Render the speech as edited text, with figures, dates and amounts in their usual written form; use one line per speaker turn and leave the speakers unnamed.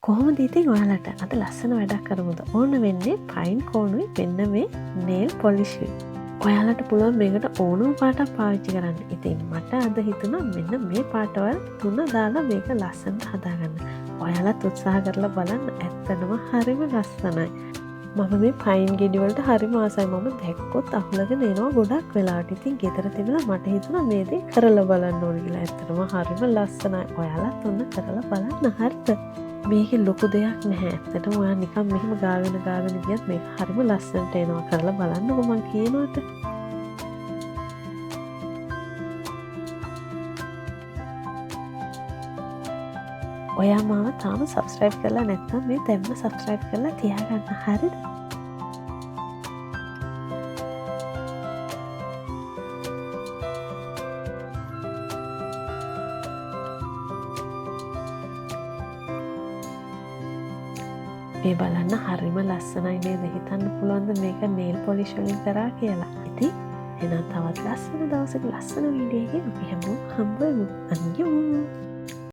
කොහොමද ඉතින් ඔයාලට අද ලස්සන වැඩක් කරමුද? ඕන වෙන්නේ පයින් කෝණුයි මෙන්න මේ නේල් පොලිෂුයි. ඔයාලට පුළුවන් මේකට ඕනම පාටක් පාවිච්චි කරන්න. ඉතින් මට අද හිතුණා මෙන්න මේ පාටවල් 3 දාලා මේක ලස්සනට හදාගන්න. ඔයාලත් උත්සාහ කරලා බලන්න. ඇත්තටම හරිම ලස්සනයි. මම මේ පයින් ගෙඩි වලට හරිම ආසයි. මම දැක්කොත් අහුලගෙන එනවා ගොඩක් වෙලාවට. ඉතින් ගෙදර තිබිලා මට හිතුණා මේ දේ කරලා බලන්න ඕනේ කියලා. ඇත්තටම හරිම ලස්සනයි. ඔයාලත් ඔන්න කරලා බලන්න. හරිද? මේකේ ලොකු දෙයක් නැහැ. ඇත්තටම ඔයා නිකන් මෙහෙම ගාගෙන ගියත් මේක හරිම ලස්සනට එනවා. කරලා බලන්නකො මං කියනකොට. ඔයා මාව තාම සබස්ක්‍රයිබ් කරලා නැත්නම් මේ දැම්ම සබස්ක්‍රයිබ් කරලා තියාගන්න. හරිද? මේ බලන්න හරිම ලස්සනයි නේද? හිතන්න පුළුවන්ද මේක නේල් පොලිෂ් වලින් කරා කියලා. ඉතින් එහෙනම් තවත් ලස්සන දවසක ලස්සන වීඩියෝ එකකින් අපි හැමෝම හම්බ වෙමු. අන්‍යෝ.